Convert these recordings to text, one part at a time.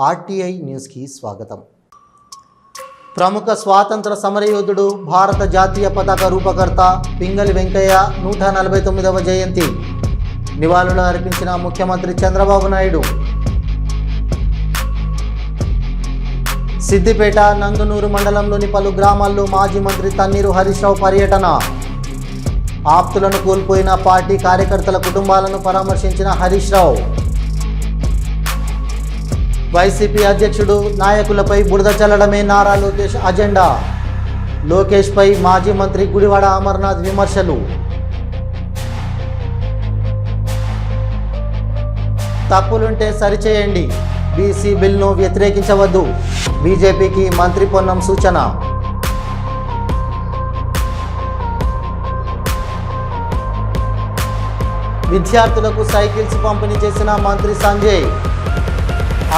RTI న్యూస్కి స్వాగతం. ప్రముఖ స్వాతంత్ర సమరయోధుడు, భారత జాతీయ పతాక రూపకర్త పింగళి వెంకయ్య 149వ జయంతి నివాళులు అర్పించిన ముఖ్యమంత్రి చంద్రబాబు నాయుడు. సిద్దిపేట, నంగనూరు మండలంలోని పలు గ్రామాల్లో మాజీ మంత్రి తన్నీరు హరీష్ రావు పర్యటన. ఆప్తులను కోల్పోయిన పార్టీ కార్యకర్తల కుటుంబాలను పరామర్శించిన హరీష్ రావు. వైసీపీ అధ్యక్షుడు, నాయకులపై బురద చల్లడమే నారా లోకేష్ అజెండా. లోకేష్పై మాజీ మంత్రి గుడివాడ అమర్నాథ్ విమర్శలు. తప్పులుంటే సరిచేయండి, బీసీ బిల్ను వ్యతిరేకించవద్దు, బీజేపీకి మంత్రి పొన్నం సూచన. విద్యార్థులకు సైకిల్స్ పంపిణీ చేసిన మంత్రి సంజయ్.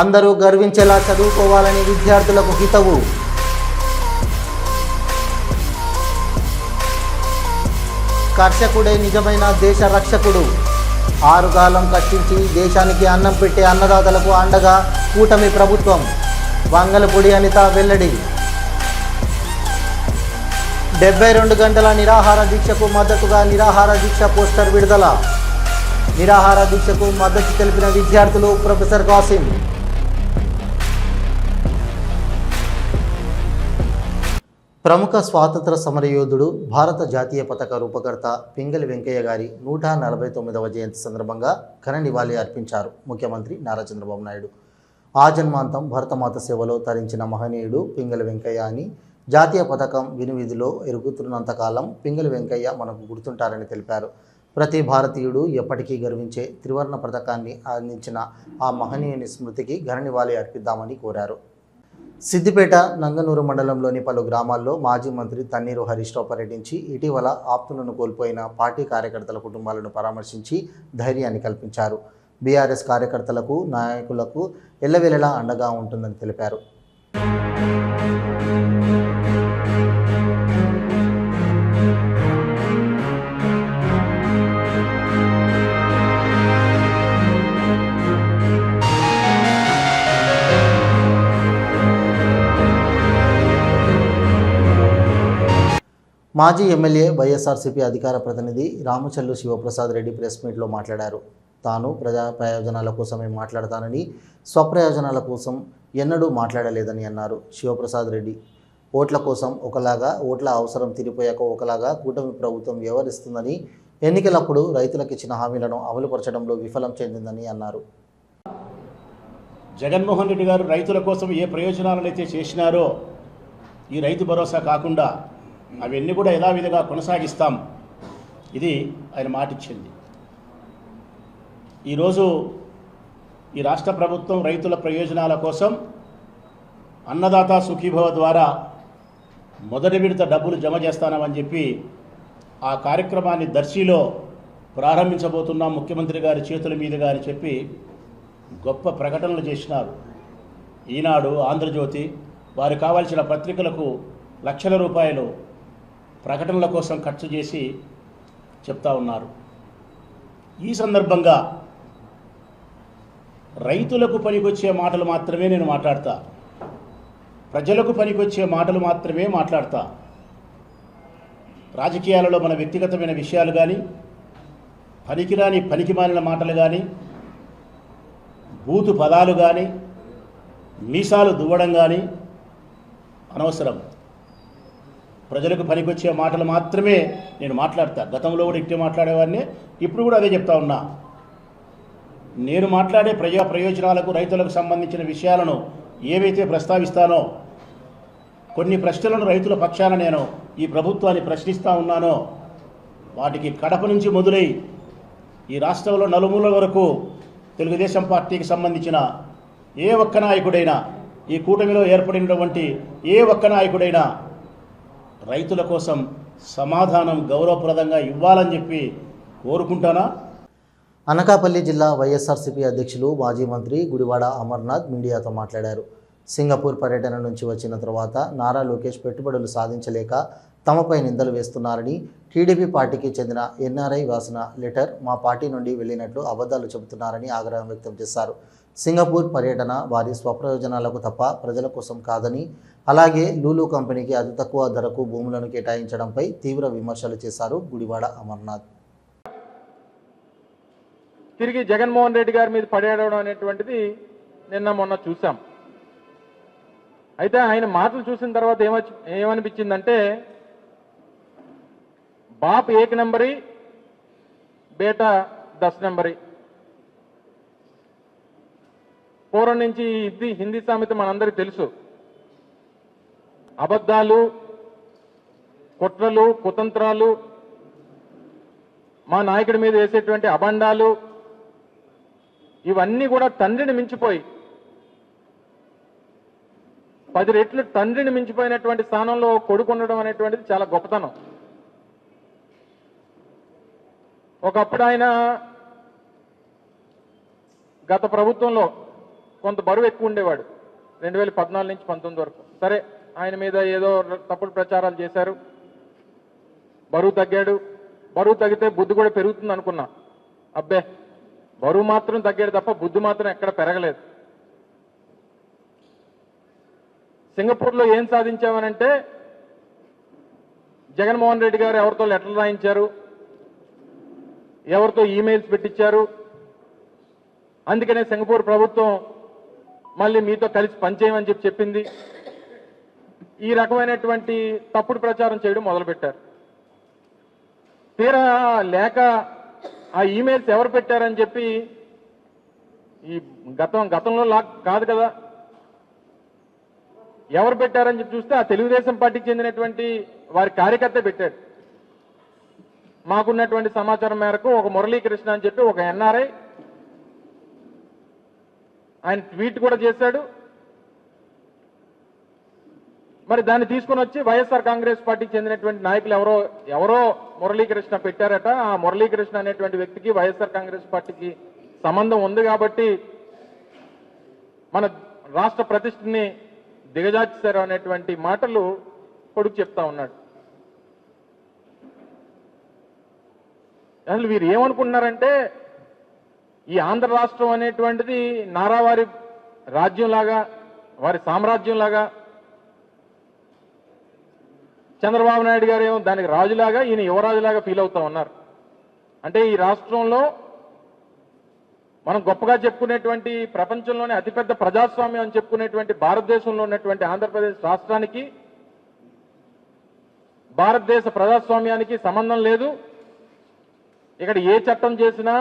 అందరూ గర్వించేలా చదువుకోవాలని విద్యార్థులకు హితవు. కర్షకుడే నిజమైన దేశ రక్షకుడు. ఆరుగాలం కష్టించి దేశానికి అన్నం పెట్టే అన్నదాతలకు అండగా కూటమి ప్రభుత్వం. వంగలపూడి అనిత వెల్లడి. 72 గంటల నిరాహార దీక్షకు మద్దతుగా నిరాహార దీక్ష పోస్టర్ విడుదల. నిరాహార దీక్షకు మద్దతు తెలిపిన విద్యార్థులు, ప్రొఫెసర్ కాసిం. ప్రముఖ స్వాతంత్ర సమరయోధుడు, భారత జాతీయ పతాక రూపకర్త పింగళి వెంకయ్య గారి 149వ జయంతి సందర్భంగా ఘన నివాళి అర్పించారు ముఖ్యమంత్రి నారా చంద్రబాబు నాయుడు. ఆజన్మాంతం భరతమాత సేవలో తరించిన మహనీయుడు పింగళి వెంకయ్య అని, జాతీయ పతాకం వినివిధిలో ఎరుగుతున్నంతకాలం పింగళి వెంకయ్య మనకు గుర్తుంటారని తెలిపారు. ప్రతి భారతీయుడు ఎప్పటికీ గర్వించే త్రివర్ణ పతాకాన్ని అందించిన ఆ మహనీయుని స్మృతికి ఘన నివాళి అర్పిద్దామని కోరారు. సిద్దిపేట, నంగనూరు మండలంలోని పలు గ్రామాల్లో మాజీ మంత్రి తన్నీరు హరీష్ రావు పర్యటించి ఇటీవల ఆప్తులను కోల్పోయిన పార్టీ కార్యకర్తల కుటుంబాలను పరామర్శించి ధైర్యాన్ని కల్పించారు. బీఆర్ఎస్ కార్యకర్తలకు, నాయకులకు ఎల్లవేళలా అండగా ఉంటుందని తెలిపారు. మాజీ ఎమ్మెల్యే, వైఎస్ఆర్సీపీ అధికార ప్రతినిధి రామచల్లు శివప్రసాద్ రెడ్డి ప్రెస్ మీట్లో మాట్లాడారు. తాను ప్రజా ప్రయోజనాల కోసమే మాట్లాడతానని, స్వప్రయోజనాల కోసం ఎన్నడూ మాట్లాడలేదని అన్నారు. శివప్రసాద్ రెడ్డి ఓట్ల కోసం ఒకలాగా, ఓట్ల అవసరం తీరిపోయాక ఒకలాగా కూటమి ప్రభుత్వం వ్యవహరిస్తుందని, ఎన్నికలప్పుడు రైతులకు ఇచ్చిన హామీలను అమలుపరచడంలో విఫలం చెందిందని అన్నారు. జగన్మోహన్ రెడ్డి గారు రైతుల కోసం ఏ ప్రయోజనాలను అయితే చేసినారో, ఈ రైతు భరోసా కాకుండా అవన్నీ కూడా యథావిధిగా కొనసాగిస్తాం, ఇది ఆయన మాటిచ్చింది. ఈరోజు ఈ రాష్ట్ర ప్రభుత్వం రైతుల ప్రయోజనాల కోసం అన్నదాత సుఖీభవ ద్వారా మొదటి విడత డబ్బులు జమ చేస్తానని చెప్పి ఆ కార్యక్రమాన్ని దర్శిలో ప్రారంభించబోతున్నాం ముఖ్యమంత్రి గారి చేతుల మీదుగా అని చెప్పి గొప్ప ప్రకటనలు చేసినారు. ఈనాడు, ఆంధ్రజ్యోతి వారు కావాల్సిన పత్రికలకు లక్షల రూపాయలు ప్రకటనల కోసం ఖర్చు చేసి చెప్తా ఉన్నారు. ఈ సందర్భంగా రైతులకు పనికొచ్చే మాటలు మాత్రమే నేను మాట్లాడతా, ప్రజలకు పనికొచ్చే మాటలు మాత్రమే మాట్లాడతా. రాజకీయాలలో మన వ్యక్తిగతమైన విషయాలు కానీ, పనికిరాని పనికిమాలిన మాటలు కానీ, బూతు పదాలు కానీ, మీసాలు దువ్వడం కానీ అనవసరం. ప్రజలకు పనికొచ్చే మాటలు మాత్రమే నేను మాట్లాడతా. గతంలో కూడా ఇట్టే మాట్లాడేవాడిని, ఇప్పుడు కూడా అదే చెప్తా ఉన్నా. నేను మాట్లాడే ప్రజా ప్రయోజనాలకు, రైతులకు సంబంధించిన విషయాలను ఏవైతే ప్రస్తావిస్తానో, కొన్ని ప్రశ్నలను రైతుల పక్షాన నేను ఈ ప్రభుత్వాన్ని ప్రశ్నిస్తూ ఉన్నానో, వాటికి కడప నుంచి మొదలై ఈ రాష్ట్రంలో నలుమూల వరకు తెలుగుదేశం పార్టీకి సంబంధించిన ఏ ఒక్క నాయకుడైనా, ఈ కూటమిలో ఏర్పడినటువంటి ఏ ఒక్క నాయకుడైనా రైతుల కోసం సమాధానం గౌరవప్రదంగా ఇవ్వాలని చెప్పి కోరుకుంటానా. అనకాపల్లి జిల్లా వైఎస్ఆర్సీపీ అధ్యక్షులు, మాజీ మంత్రి గుడివాడ అమర్నాథ్ మీడియాతో మాట్లాడారు. సింగపూర్ పర్యటన నుంచి వచ్చిన తర్వాత నారా లోకేష్ పెట్టుబడులు సాధించలేక తమపై నిందలు వేస్తున్నారని, టీడీపీ పార్టీకి చెందిన ఎన్ఆర్ఐ రాసిన లెటర్ మా పార్టీ నుండి వెళ్ళినట్లు అబద్ధాలు చెబుతున్నారని ఆగ్రహం వ్యక్తం చేశారు. సింగపూర్ పర్యటన వారి స్వప్రయోజనాలకు తప్ప ప్రజల కోసం కాదని, అలాగే లూలు కంపెనీకి అతి తక్కువ ధరకు భూములను కేటాయించడంపై తీవ్ర విమర్శలు చేశారు గుడివాడ అమర్నాథ్. తిరిగి జగన్మోహన్ రెడ్డి గారి మీద పడేయడం అనేటువంటిది నిన్న మొన్న చూసాం. అయితే ఆయన మాటలు చూసిన తర్వాత ఏమనిపించిందంటే, బాప్ 1 నంబరీ బేటా 10 నంబరీ. పూర్వం నుంచి ఇది హిందీ సామెత మనందరికీ తెలుసు. అబద్ధాలు, కుట్రలు, కుతంత్రాలు, మా నాయకుడి మీద వేసేటువంటి అబండాలు, ఇవన్నీ కూడా తండ్రిని మించిపోయి 10 రెట్లు తండ్రిని మించిపోయినటువంటి స్థానంలో కొడుకు ఉండడం అనేటువంటిది చాలా గొప్పతనం. ఒకప్పుడు ఆయన గత ప్రభుత్వంలో కొంత బరువు ఎక్కువ ఉండేవాడు, 2014 నుంచి 19 వరకు. సరే, ఆయన మీద ఏదో తప్పుడు ప్రచారాలు చేశారు, బరువు తగ్గాడు. బరువు తగ్గితే బుద్ధి కూడా పెరుగుతుంది అనుకున్నా. అబ్బే, బరువు మాత్రం తగ్గాడు తప్ప బుద్ధి మాత్రం ఎక్కడ పెరగలేదు. సింగపూర్లో ఏం సాధించామనంటే, జగన్మోహన్ రెడ్డి గారు ఎవరితో లెటర్లు రాయించారు, ఎవరితో ఈమెయిల్స్ పెట్టించారు. అందుకనే సింగపూర్ ప్రభుత్వం మళ్ళీ మీతో కలిసి పనిచేయమని చెప్పింది. ఈ రకమైనటువంటి తప్పుడు ప్రచారం చేయడం మొదలుపెట్టారు. తీరా లేక ఆ ఈమెయిల్స్ ఎవరు పెట్టారని చెప్పి, ఈ గతంలో కాదు కదా, ఎవరు పెట్టారని చెప్పి చూస్తే ఆ తెలుగుదేశం పార్టీకి చెందినటువంటి వారి కార్యకర్త పెట్టాడు. మాకున్నటువంటి సమాచారం మేరకు ఒక మురళీకృష్ణ అని చెప్పి ఒక ఎన్ఆర్ఐ ఆయన ట్వీట్ కూడా చేశాడు. మరి దాన్ని తీసుకుని వచ్చి వైఎస్ఆర్ కాంగ్రెస్ పార్టీకి చెందినటువంటి నాయకులు ఎవరో మురళీకృష్ణ పెట్టారట. ఆ మురళీకృష్ణ అనేటువంటి వ్యక్తికి వైఎస్ఆర్ కాంగ్రెస్ పార్టీకి సంబంధం ఉంది కాబట్టి మన రాష్ట్ర ప్రతిష్టని దిగజార్చారు అనేటువంటి మాటలు కొడుకు చెప్తా ఉన్నాడు. అసలు వీరు ఏమనుకుంటున్నారంటే, ఈ ఆంధ్ర రాష్ట్రం అనేటువంటిది నారావారి రాజ్యంలాగా, వారి సామ్రాజ్యంలాగా, చంద్రబాబు నాయుడు గారు ఏమో దానికి రాజులాగా, ఈయన యువరాజులాగా ఫీల్ అవుతా ఉన్నారు. అంటే ఈ రాష్ట్రంలో మనం గొప్పగా చెప్పుకునేటువంటి, ప్రపంచంలోనే అతిపెద్ద ప్రజాస్వామ్యం అని చెప్పుకునేటువంటి భారతదేశంలో ఉన్నటువంటి ఆంధ్రప్రదేశ్ రాష్ట్రానికి, భారతదేశ ప్రజాస్వామ్యానికి సంబంధం లేదు. ఇక్కడ ఏ చట్టం చేసినా,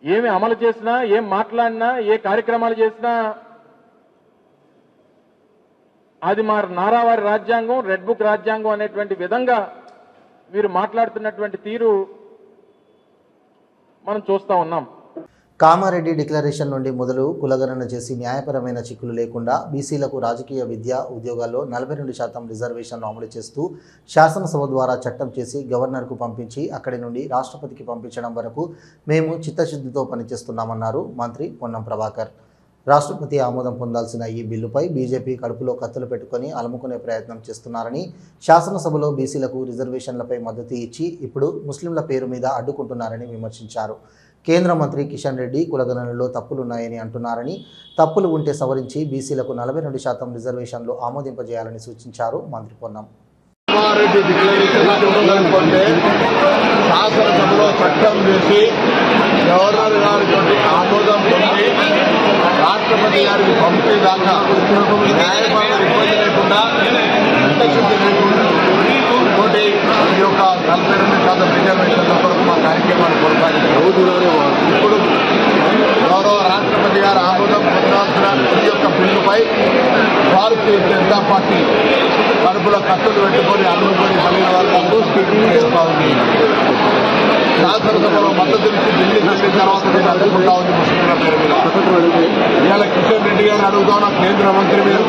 ఏమి అమలు చేసినా, ఏం మాట్లాడినా, ఏ కార్యక్రమాలు చేసినా అది మా నారావారి రాజ్యాంగం, రెడ్ బుక్ రాజ్యాంగం అనేటువంటి విధంగా వీరు మాట్లాడుతున్నటువంటి తీరు మనం చూస్తా ఉన్నాం. కామారెడ్డి డిక్లరేషన్ నుండి మొదలు కులగణన చేసి న్యాయపరమైన చిక్కులు లేకుండా బీసీలకు రాజకీయ, విద్య, ఉద్యోగాల్లో 42% రిజర్వేషన్లు అమలు చేస్తూ శాసనసభ ద్వారా చట్టం చేసి గవర్నర్కు పంపించి అక్కడి నుండి రాష్ట్రపతికి పంపించడం వరకు మేము చిత్తశుద్ధితో పనిచేస్తున్నామన్నారు మంత్రి పొన్నం ప్రభాకర్. రాష్ట్రపతి ఆమోదం పొందాల్సిన ఈ బిల్లుపై బీజేపీ కడుపులో కత్తులు పెట్టుకొని అలుముకునే ప్రయత్నం చేస్తున్నారని, శాసనసభలో బీసీలకు రిజర్వేషన్లపై మద్దతు ఇచ్చి ఇప్పుడు ముస్లింల పేరు మీద అడ్డుకుంటున్నారని విమర్శించారు. కేంద్ర మంత్రి కిషన్ రెడ్డి కులగణనలో తప్పులున్నాయని అంటున్నారని, తప్పులు ఉంటే సవరించి బీసీలకు 42% రిజర్వేషన్లు ఆమోదింపజేయాలని సూచించారు మంత్రి పొన్నం. శాసనసభలో చట్టం చేసి గవర్నర్ గారితో ఆమోదం పొంది రాష్ట్రపతి గారికి పంపేదాకా న్యాయపరమైన ఇబ్బంది లేకుండా, చిత్తశుద్ధి లేకుండా ఇంకోటి ఈ యొక్క 42% రిజర్వేషన్ల కొరకు మా కార్యక్రమాన్ని కొనసాగించారు. ఇప్పుడు గౌరవ రాష్ట్రపతి గారు ఆమోదం పొందాల్సిన ఈ యొక్క బిల్లుపై భారతీయ జనతా పార్టీ కడుపులో కత్తులు పెట్టుకొని అల్లుకొని మళ్ళీ వర్గాలు స్పీకింగ్ చేస్తూ ఉంది. శాసనసభలో మద్దతు ఇచ్చి ఢిల్లీ వెళ్ళిన తర్వాత నేను అడుగుకుంటా ఉంది ముస్లింల పేరు మీద. ఇవాళ కిషన్ రెడ్డి గారిని అడుగుతాను, కేంద్ర మంత్రి మీద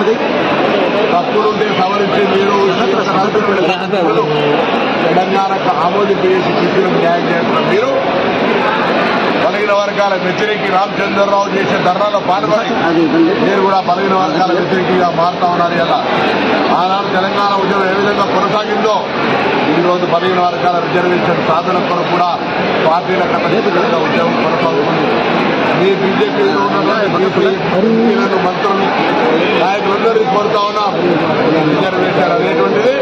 తప్పుడుంటే సవరించి మీరు తెలంగాణకు ఆమోదింపు చేసి బీసీలకు న్యాయం చేస్తున్న మీరు బలహీన వర్గాల వ్యతిరేకి రామచంద్రరావు చేసే ధర్నాలో పాల్గొని మీరు కూడా బలహీన వర్గాల వ్యతిరేకిగా మారుతా ఉన్నారు. ఇలా ఆనాడు తెలంగాణ ఉద్యమం ఏ విధంగా కొనసాగిందో ఈరోజు బలహీన వర్గాల రిజర్వేషన్ సాధన కొరకు కూడా పార్టీల కన్నా ఉద్యమం కొనసాగుతుంది. ఈ బీజేపీలో ఉన్నటువంటి ఎంపీలను మంత్రులు నాయకులందరినీ కోరుతా ఉన్నాం. రిజర్వేషన్ అనేటువంటిది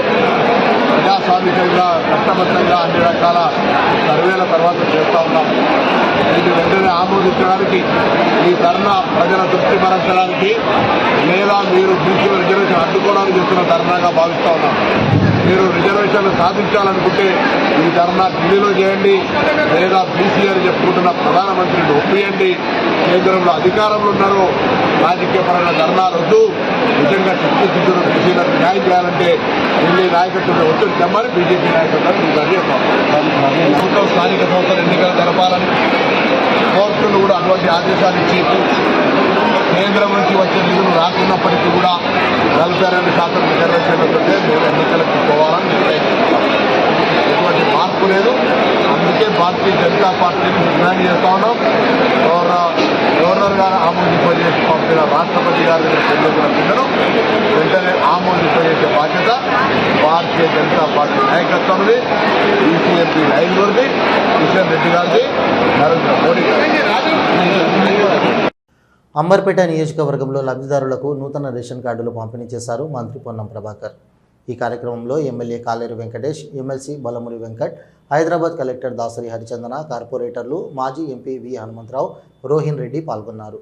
ప్రజాస్వామికంగా చట్టబద్ధంగా అన్ని రకాల సర్వేల తర్వాత చేస్తూ ఉన్నాం. దీన్ని వెంటనే ఆమోదించడానికి ఈ ధర్నా ప్రజల దృష్టి మరల్చడానికి లేదా మీరు బీసీ రిజర్వేషన్ అడ్డుకోవడానికి చేస్తున్న ధర్నాగా భావిస్తూ ఉన్నాం. మీరు రిజర్వేషన్లు సాధించాలనుకుంటే ఈ ధర్నా ఢిల్లీలో చేయండి, లేదా బీసీ అని చెప్పుకుంటున్న ప్రధానమంత్రిని ఒప్పియండి. కేంద్రంలో అధికారంలో ఉన్నారు, రాజకీయపరమైన ధర్నాలు వద్దు. నిజంగా చిత్తశుద్ధులు బీసీలకు న్యాయం చేయాలంటే ఢిల్లీ నాయకత్వం ఒత్తిడి తెమ్మని బీజేపీ నాయకత్వాన్ని మీకు అడిగేస్తాం. ప్రభుత్వం స్థానిక సంస్థల ఎన్నికలు జరపాలని కోర్టులు కూడా అటువంటి ఆదేశాలు ఇచ్చి కేంద్రం నుంచి వచ్చే నిధులు రాకున్నప్పటికీ కూడా 42% రిజర్వేషన్లతో మేము ఎన్నికలకు పోవాలని నిర్ణయించుకుంటాం. ఎటువంటి మార్పు లేదు. అందుకే భారతీయ జనతా పార్టీని డిమాండ్ చేస్తా ఉన్నాం. గవర్నర్ గారు ఆమోదింపజేసి పంపిన రాష్ట్రపతి గారి దగ్గర పిల్లలు వెంటనే ఆమోదింపజేసే బాధ్యత భారతీయ జనతా పార్టీ నాయకత్వంది, బీసీఎంపీ నాయకుడిది, కిషన్ రెడ్డి గారిది, నరేంద్ర మోడీ గారి. అంబర్పేట నియోజకవర్గంలో లబ్ధిదారులకు నూతన రేషన్ కార్డులు పంపిణీ చేశారు మంత్రి పొన్నం ప్రభాకర్. ఈ కార్యక్రమంలో ఎమ్మెల్యే కాలేరు వెంకటేష్, ఎమ్మెల్సీ బలమురి వెంకట్, హైదరాబాద్ కలెక్టర్ దాసరి హరిచందన, కార్పొరేటర్లు, మాజీ ఎంపీ వి హనుమంతరావు, రోహిన్ రెడ్డి పాల్గొన్నారు.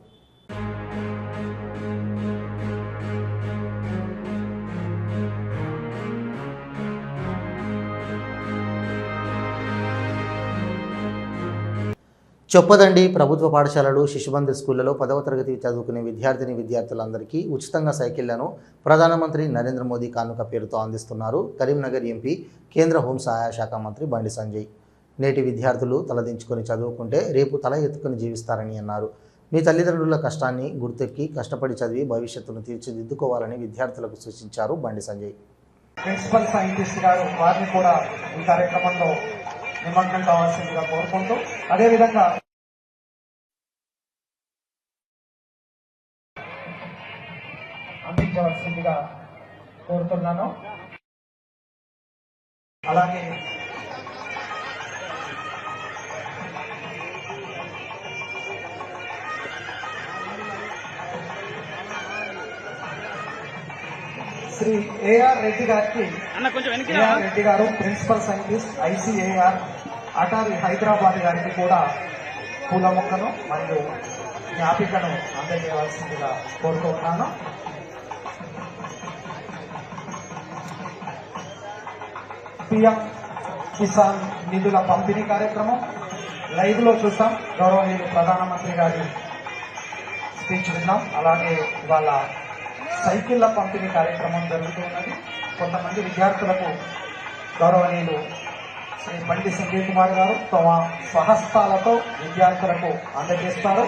చొప్పదండి ప్రభుత్వ పాఠశాలలు, శిశుబంధు స్కూళ్లలో 10వ తరగతి చదువుకునే విద్యార్థులందరికీ ఉచితంగా సైకిళ్లను ప్రధానమంత్రి నరేంద్ర మోదీ కానుక పేరుతో అందిస్తున్నారు కరీంనగర్ ఎంపీ, కేంద్ర హోం సహాయ శాఖ మంత్రి బండి సంజయ్. నేటి విద్యార్థులు తలదించుకొని చదువుకుంటే రేపు తల ఎత్తుకొని జీవిస్తారని అన్నారు. మీ తల్లిదండ్రుల కష్టాన్ని గుర్తెక్కి కష్టపడి చదివి భవిష్యత్తును తీర్చిదిద్దుకోవాలని విద్యార్థులకు సూచించారు బండి సంజయ్. ప్రిన్సిపల్ సైంటిస్ట్ గారు వారిని కూడా ఈ కార్యక్రమంలో నిమగ్నం కావాల్సిందిగా కోరుకుంటూ, అదేవిధంగా అందించవలసిందిగా కోరుతున్నాను. అలాగే శ్రీ ఏఆర్ రెడ్డి గారికి, ఏఆర్ రెడ్డి గారు principal scientist ICAR ATARI Hyderabad గారికి కూడా పూల మొక్కను మరియు జ్ఞాపికను అందజేయవలసిందిగా కోరుకుంటున్నాను. పిఎం కిసాన్ నిధుల పంపిణీ కార్యక్రమం లైవ్ లో చూస్తాం. గౌరవనీయులు ప్రధానమంత్రి గారి స్పీచ్ విన్నాం. అలాగే ఇవాళ సైకిళ్ల పంపిణీ కార్యక్రమం జరుగుతున్నది. కొంతమంది విద్యార్థులకు గౌరవనీయులు శ్రీ బండి సంజయ్ కుమార్ గారు తమ స్వహస్తాలతో విద్యార్థులకు అందజేస్తారు.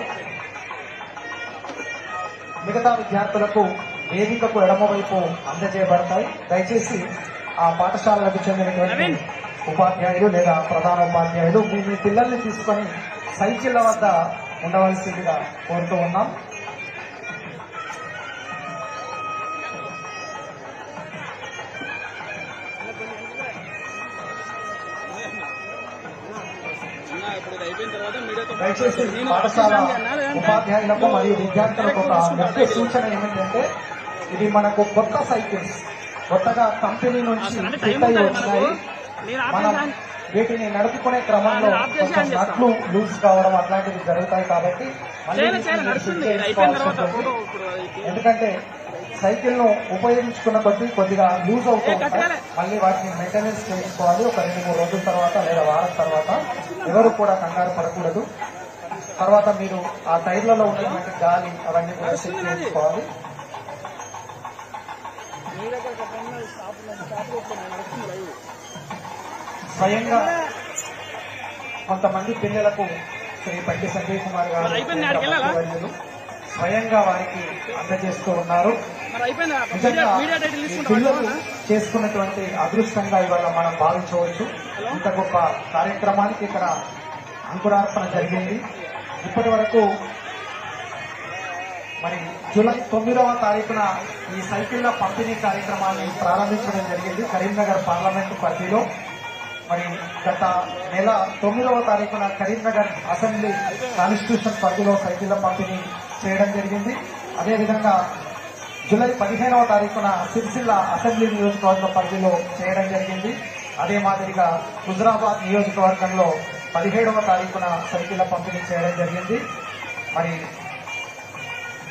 మిగతా విద్యార్థులకు వేదికకు ఎడమవైపు అందజేయబడతాయి. దయచేసి ఆ పాఠశాలలకు చెందినటువంటి ఉపాధ్యాయులు లేదా ప్రధానోపాధ్యాయులు మీ పిల్లల్ని తీసుకొని సైకిళ్ల వద్ద ఉండవలసిందిగా కోరుతూ ఉన్నాం. దయచేసి పాఠశాల ఉపాధ్యాయులకు మరియు విద్యార్థులకు ఒక ముఖ్య సూచన ఏమిటంటే, ఇది మనకు కొత్త సైకిల్స్ కొత్తగా కంపెనీ నుంచి ఫిట్ అయి వచ్చినాయి. మనం వీటిని నడుపుకునే క్రమంలో కొంచెం నట్లు లూజ్ కావడం అట్లాంటివి జరుగుతాయి. కాబట్టి ఎందుకంటే సైకిల్ ను ఉపయోగించుకున్న కొద్దిగా లూజ్ అవుతూ ఉంటాయి. మళ్ళీ వాటిని మెయింటెనెన్స్ చేసుకోవాలి. ఒక 2-3 రోజుల తర్వాత లేదా వారం తర్వాత. ఎవరు కూడా కంగారు పడకూడదు. తర్వాత మీరు ఆ టైర్లలో ఉన్నటువంటి గాలి అవన్నీ కూడా చెక్ చేసుకోవాలి. స్వయంగా కొంతమంది పిల్లలకు శ్రీ బండి సంజయ్ కుమార్ గారు స్వయంగా వారికి అందజేస్తూ ఉన్నారు. పిల్లలు చేసుకున్నటువంటి అదృష్టంగా ఇవాళ మనం భావించవచ్చు. ఇంత గొప్ప కార్యక్రమానికి ఇక్కడ అంకురార్పణ జరిగింది. ఇప్పటి వరకు మరి జూలై 9వ తారీఖున ఈ సైకిళ్ల పంపిణీ కార్యక్రమాన్ని ప్రారంభించడం జరిగింది కరీంనగర్ పార్లమెంటు పరిధిలో. మరి గత నెల 9వ తారీఖున కరీంనగర్ అసెంబ్లీ కాన్స్టిట్యూషన్ పరిధిలో సైకిళ్ల పంపిణీ చేయడం జరిగింది. అదేవిధంగా జూలై 15వ తారీఖున సిరిసిల్ల అసెంబ్లీ నియోజకవర్గ పరిధిలో చేయడం జరిగింది. అదే మాదిరిగా హుజరాబాద్ నియోజకవర్గంలో 17వ తారీఖున సైకిళ్ల పంపిణీ చేయడం జరిగింది. మరి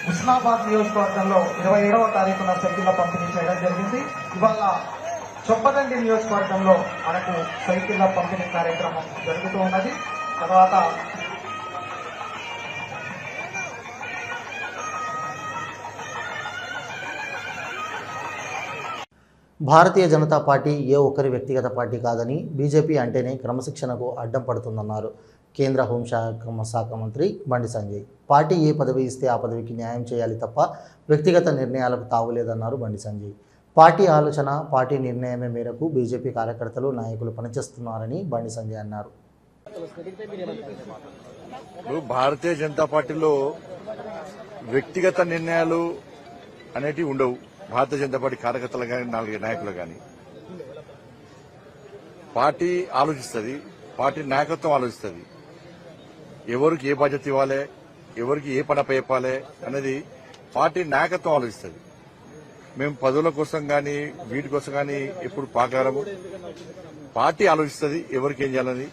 హుస్నాబాద్ నియోజకవర్గంలో 27వ తారీఖున సైకిళ్ల పంపిణీ చేయడం జరిగింది. ఇవాళ చొప్పదండి నియోజకవర్గంలో మనకు సైకిళ్ల పంపిణీ కార్యక్రమం జరుగుతూ ఉన్నది. తర్వాత భారతీయ జనతా పార్టీ ఏ ఒక్కరి వ్యక్తిగత పార్టీ కాదని బీజేపీ అంటేనే క్రమశిక్షణకు అడ్డం పడుతుందన్నారు కేంద్ర హోంశాఖ మంత్రి బండి సంజయ్. పార్టీ ఏ పదవి ఇస్తే ఆ పదవికి న్యాయం చేయాలి తప్ప వ్యక్తిగత నిర్ణయాలకు తావులేదన్నారు బండి సంజయ్. పార్టీ ఆలోచన, పార్టీ నిర్ణయమే మేరకు బీజేపీ కార్యకర్తలు, నాయకులు పనిచేస్తున్నారని బండి సంజయ్ అన్నారు. భారతీయ జనతా పార్టీలో వ్యక్తిగత నిర్ణయాలు అనేటివి ఉండవు. భారతీయ జనతా పార్టీ కార్యకర్తలు కానీ, నాయకులు కానీ పార్టీ ఆలోచిస్తుంది, పార్టీ నాయకత్వం ఆలోచిస్తుంది. ఎవరికి ఏ బాధ్యత ఇవ్వాలి, ఎవరికి ఏ పని చెప్పాలి అనేది పార్టీ నాయకత్వం ఆలోచిస్తుంది. మేము పదవుల కోసం కానీ వీటి కోసం కానీ ఎప్పుడు పాకారము. పార్టీ ఆలోచిస్తుంది ఎవరికి ఏం చేయాలని.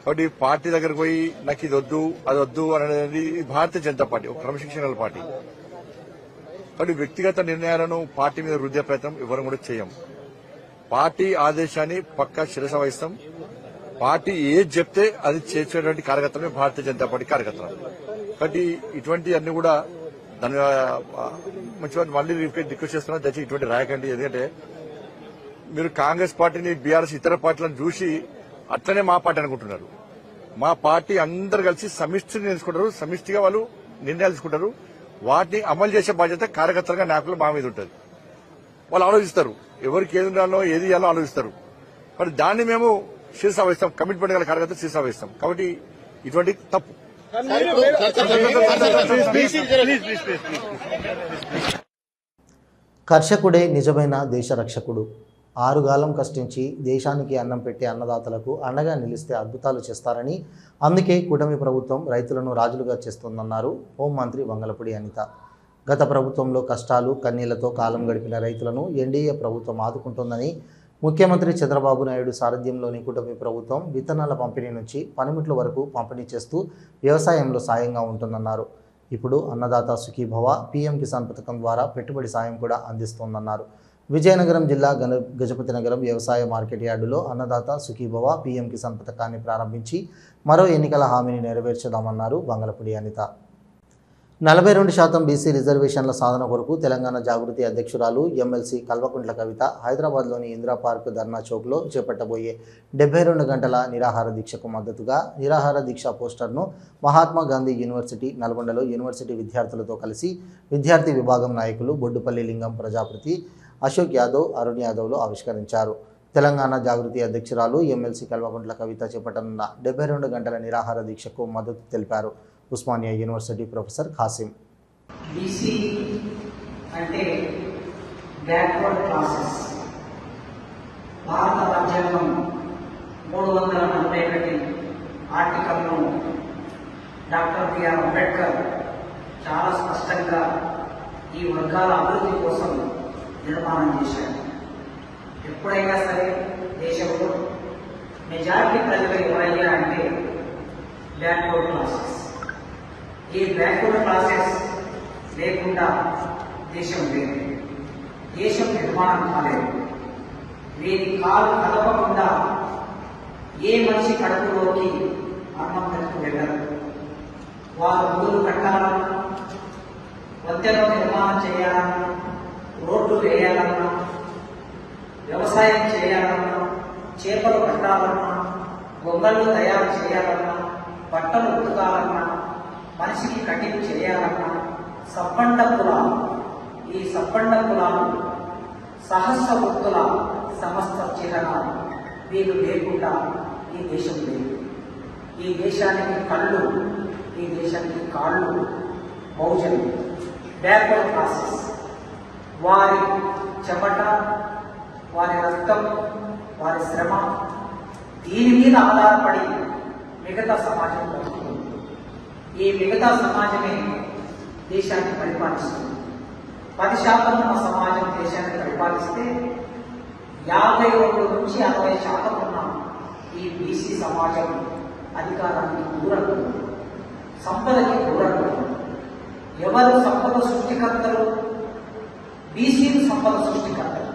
కాబట్టి పార్టీ దగ్గరకు పోయి నాకు ఇది వద్దు అది వద్దు అనేది భారతీయ జనతా పార్టీ ఒక క్రమశిక్షణ పార్టీ. కాబట్టి వ్యక్తిగత నిర్ణయాలను పార్టీ మీద రుద్దే ప్రయత్నం ఎవరు కూడా చేయం. పార్టీ ఆదేశాన్ని పక్కా శిరస వహిస్తాం. పార్టీ ఏది చెప్తే అది చేసేటువంటి కార్యకర్తలే భారతీయ జనతా పార్టీ కార్యకర్తలు. కాబట్టి ఇటువంటి అన్ని కూడా దాని మంచి మళ్ళీ రిక్వెస్ట్ చేస్తున్నా, దయచేసి ఇటువంటి రాయకండి. ఎందుకంటే మీరు కాంగ్రెస్ పార్టీని, బీఆర్ఎస్ ఇతర పార్టీలను చూసి అట్లనే మా పార్టీ అనుకుంటున్నారు. మా పార్టీ అందరు కలిసి సమిష్టిని తెలుసుకుంటారు, సమిష్టిగా వాళ్ళు నిర్ణయాలు తీసుకుంటారు. వాటిని అమలు చేసే బాధ్యత కార్యకర్తలుగా నాయకులు మా మీద ఉంటుంది. వాళ్ళు ఆలోచిస్తారు, ఎవరికి ఏది ఉండాలో ఏది ఇవ్వాలో ఆలోచిస్తారు. మరి దాన్ని మేము శిరస వహిస్తాం, కమిట్మెంట్ గల కార్యకర్త శిరస వహిస్తాం. కాబట్టి ఇటువంటి తప్పు కర్షకుడే నిజమైన దేశ రక్షకుడు. ఆరుగాలం కష్టించి దేశానికి అన్నం పెట్టే అన్నదాతలకు అండగా నిలిస్తే అద్భుతాలు చేస్తారని, అందుకే కూటమి ప్రభుత్వం రైతులను రాజులుగా చేస్తుందన్నారు హోంమంత్రి వంగలపూడి అనిత. గత ప్రభుత్వంలో కష్టాలు కన్నీళ్లతో కాలం గడిపిన రైతులను ఎన్డీఏ ప్రభుత్వం ఆదుకుంటుందని, ముఖ్యమంత్రి చంద్రబాబు నాయుడు సారథ్యంలోని కూటమి ప్రభుత్వం విత్తనాల పంపిణీ నుంచి పనిముట్ల వరకు పంపిణీ చేస్తూ వ్యవసాయంలో సాయంగా ఉంటుందన్నారు. ఇప్పుడు అన్నదాత సుఖీభవ, పీఎం కిసాన్ పథకం ద్వారా పెట్టుబడి సాయం కూడా అందిస్తోందన్నారు. విజయనగరం జిల్లా గజపతి నగరం వ్యవసాయ మార్కెట్ యార్డులో అన్నదాత సుఖీభవ, పీఎం కిసాన్ పథకాన్ని ప్రారంభించి మరో ఎన్నికల హామీని నెరవేర్చుదామన్నారు వంగలపూడి అనిత. 42% బీసీ రిజర్వేషన్ల సాధన కొరకు తెలంగాణ జాగృతి అధ్యక్షురాలు ఎమ్మెల్సీ కల్వకుంట్ల కవిత హైదరాబాద్లోని ఇందిరా పార్క్ ధర్నా చౌక్లో చేపట్టబోయే 72 గంటల నిరాహార దీక్షకు మద్దతుగా నిరాహార దీక్ష పోస్టర్ను మహాత్మా గాంధీ యూనివర్సిటీ నల్గొండలో యూనివర్సిటీ విద్యార్థులతో కలిసి విద్యార్థి విభాగం నాయకులు బొడ్డుపల్లి లింగం ప్రజాపతి, అశోక్ యాదవ్, అరుణ్ యాదవ్లు ఆవిష్కరించారు. తెలంగాణ జాగృతి అధ్యక్షురాలు ఎమ్మెల్సీ కల్వకుంట్ల కవిత చేపట్టనున్న 72 గంటల నిరాహార దీక్షకు మద్దతు తెలిపారు Osmania university professor Khasim. BC అంటే బ్యాక్వర్డ్ క్లాసెస్. భారత రాజ్యాంగం 341 ఆర్టికల్ను డాక్టర్ బిఆర్ అంబేద్కర్ చాలా స్పష్టంగా ఈ వర్గాల అభివృద్ధి కోసం నిర్మాణం చేశారు. ఎప్పుడైనా సరే దేశంలో మెజారిటీ ప్రజలు ఎవరయ్యా అంటే బ్యాక్వర్డ్ క్లాసెస్. ఈ బ్యాక్వర్డ్ క్లాసెస్ లేకుండా దేశం లేదు, దేశం నిర్మాణం కాలేదు. వీరి కాలు కదపకుండా ఏ మనిషి కడుపులోకి అన్నం పెట్టుకు వెళ్ళరు. వారు ఊరు కట్టాలన్నా, వంతెన నిర్మాణం చేయాలన్నా, రోడ్లు వేయాలన్నా, వ్యవసాయం చేయాలన్నా, చేపలు పట్టాలన్నా, బొమ్మలు తయారు చేయాలన్నా, బట్టలు ఉతకాలన్నా, మనిషికి కటింగ్ చేయాలన్నా సబ్బండ కులాలు, ఈ సబ్బండ కులాలు సహస్ర వృత్తుల సమస్త చిహ్నాలు. వీరు లేకుండా ఈ దేశం లేదు. ఈ దేశానికి కళ్ళు, ఈ దేశానికి కాళ్ళు బహుజనులు, బ్యాక్వర్డ్ క్లాసెస్. వారి చెమట, వారి రక్తం, వారి శ్రమ, దీని మీద ఆధారపడి మిగతా సమాజం బతుకుతుంది. ఈ మిగతా సమాజమే దేశాన్ని పరిపాలిస్తుంది. 10% ఉన్న సమాజం దేశాన్ని పరిపాలిస్తే 52 నుంచి 60% ఉన్న ఈ బీసీ సమాజం అధికారానికి దూరంగా, సంపదకి దూరంగా. ఎవరు సంపద సృష్టికర్తలు? బీసీలు సంపద సృష్టికర్తలు.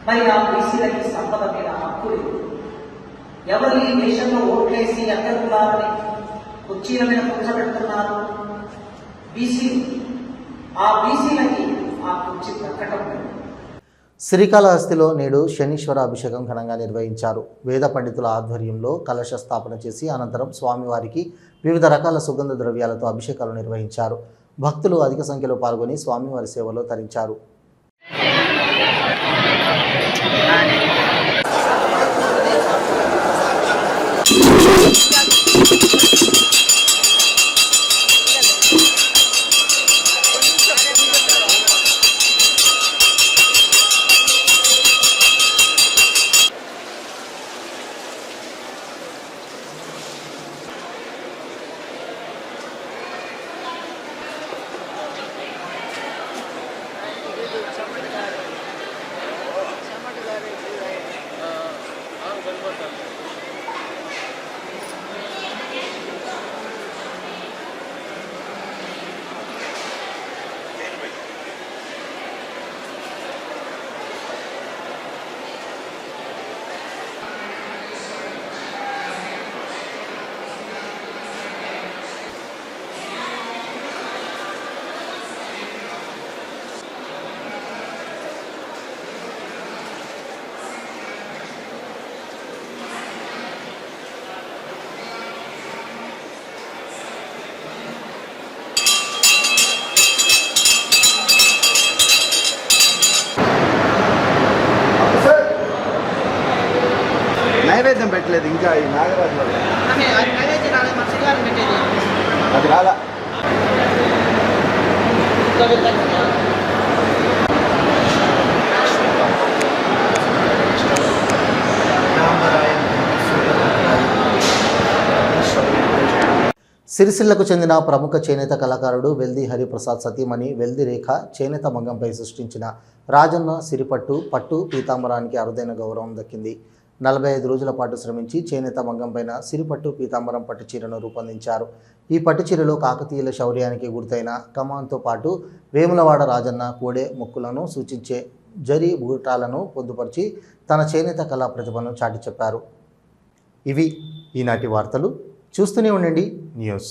మరి ఆ బీసీలకి సంపద మీద హక్కు లేదు. ఎవరు ఈ దేశంలో ఓట్లేసి అభ్యర్థులని కుర్చీల మీద కూర్చోబెడుతున్నారు? బీసీలు. ఆ బీసీలకి ఆ కుర్చీ దక్కటం లేదు. శ్రీకాళహస్తిలో నేడు శనీశ్వర అభిషేకం ఘనంగా నిర్వహించారు. వేద పండితుల ఆధ్వర్యంలో కలశ స్థాపన చేసి అనంతరం స్వామివారికి వివిధ రకాల సుగంధ ద్రవ్యాలతో అభిషేకాలు నిర్వహించారు. భక్తులు అధిక సంఖ్యలో పాల్గొని స్వామివారి సేవలో తరించారు. నైవేద్యం పెట్టలేదు ఇంకా ఈ నాగరాజు అది రాలా. సిరిసిల్లకు చెందిన ప్రముఖ చేనేత కళాకారుడు వెల్ది హరిప్రసాద్ సతీమణి వెల్ది రేఖ చేనేత మగ్గంపై సృష్టించిన రాజన్న సిరిపట్టు పట్టు పీతాంబరానికి అరుదైన గౌరవం దక్కింది. 45 రోజుల పాటు శ్రమించి చేనేత మగ్గంపైన సిరిపట్టు పీతాంబరం పట్టు చీరను రూపొందించారు. ఈ పట్టు చీరలో కాకతీయుల శౌర్యానికి గుర్తైన కమాన్తో పాటు వేములవాడ రాజన్న కోడే మొక్కులను సూచించే జరీ బూటాలను పొందుపరిచి తన చేనేత కళా ప్రతిభను చాటి చెప్పారు. ఇవి ఈనాటి వార్తలు. చూస్తూనే ఉండండి న్యూస్.